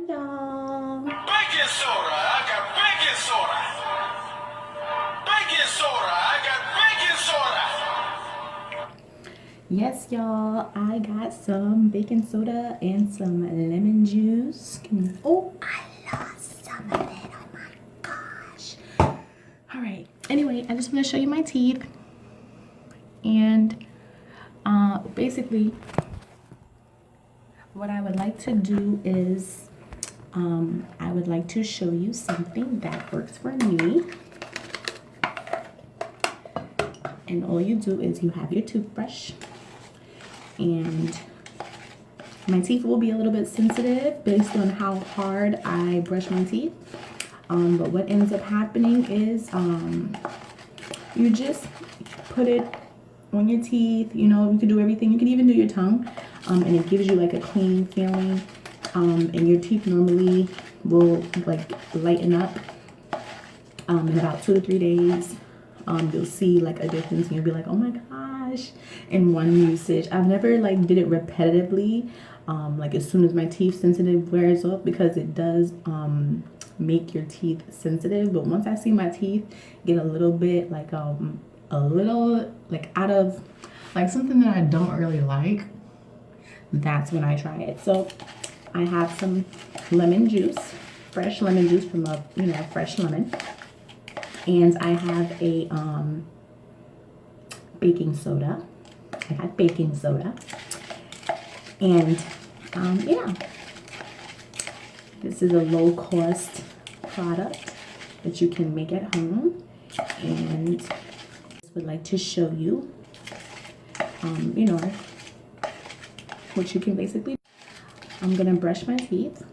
y'all. Baking soda, I got baking soda. Baking soda, I got baking soda. Yes, y'all, I got some baking soda and some lemon juice. Oh, I lost some of it. Oh my gosh. All right. Anyway, I just want to show you my teeth. And basically, what I would like to do is I would like to show you something that works for me. And all you do is you have your toothbrush, and my teeth will be a little bit sensitive based on how hard I brush my teeth. But what ends up happening is you just put it on your teeth. You know, you can do everything. You can even do your tongue, and it gives you like a clean feeling. And your teeth normally will like lighten up in about 2 to 3 days. You'll see like a difference, and you'll be like, oh my gosh, in one usage. I've never like did it repetitively, like as soon as my teeth sensitive wears off, because it does make your teeth sensitive. But once I see my teeth get a little bit like a little like out of like something that I don't really like, that's when I try it. So I have some lemon juice, fresh lemon juice from a fresh lemon, and I have a baking soda. I got baking soda, and yeah, this is a low cost product that you can make at home, and I would like to show you, what you can basically. I'm gonna brush my teeth.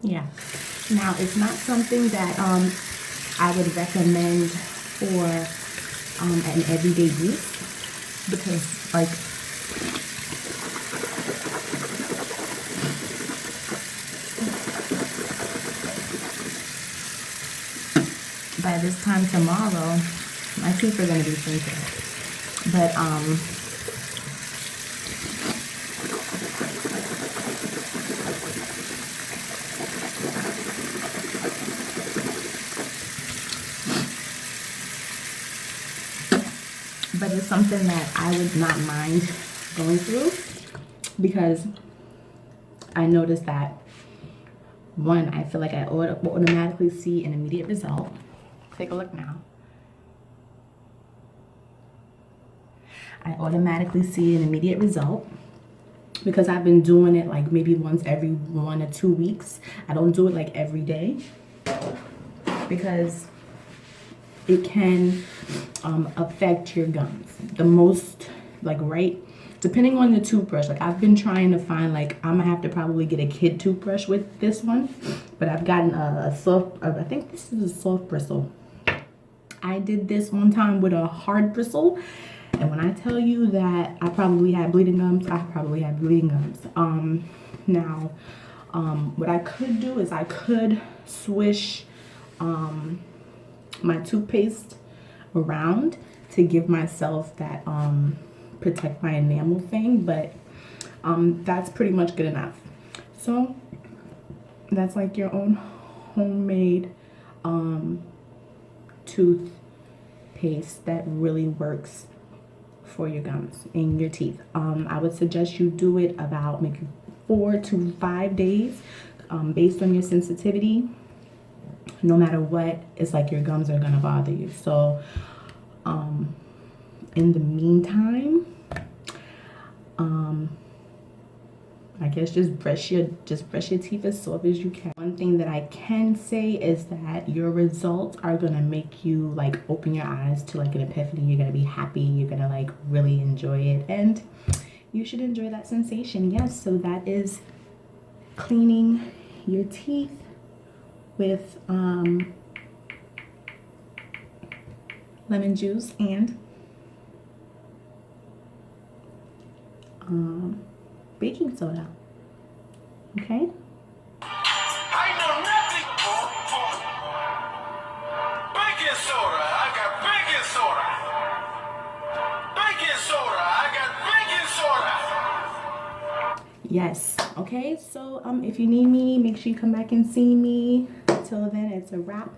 Yeah. Now, it's not something that I would recommend for an everyday use, because like by this time tomorrow, my teeth are gonna be sensitive. But it's something that I would not mind going through, because I noticed that, one, I feel like I automatically see an immediate result. Take a look now. I automatically see an immediate result because I've been doing it like maybe once every 1 or 2 weeks. I don't do it like every day because it can affect your gums. The most, like, right, depending on the toothbrush. Like, I've been trying to find, like, I'm gonna have to probably get a kid toothbrush with this one, but I've gotten a soft, I think this is a soft bristle. I did this one time with a hard bristle, and when I tell you that I probably had bleeding gums, I probably had bleeding gums. Now, what I could do is I could swish my toothpaste around to give myself that protect my enamel thing, but that's pretty much good enough. So that's like your own homemade toothpaste that really works for your gums and your teeth. I would suggest you do it about maybe 4 to 5 days based on your sensitivity. No matter what, it's like your gums are gonna bother you. So in the meantime, I guess just brush your teeth as soft as you can. One thing that I can say is that your results are gonna make you like open your eyes to like an epiphany. You're gonna be happy, you're gonna like really enjoy it, and you should enjoy that sensation. Yes, so that is cleaning your teeth with lemon juice and baking soda. Okay? I know nothing. Baking soda, I got baking soda. Baking soda, I got baking soda. Yes. Okay, so if you need me, make sure you come back and see me. Till then, it's a wrap.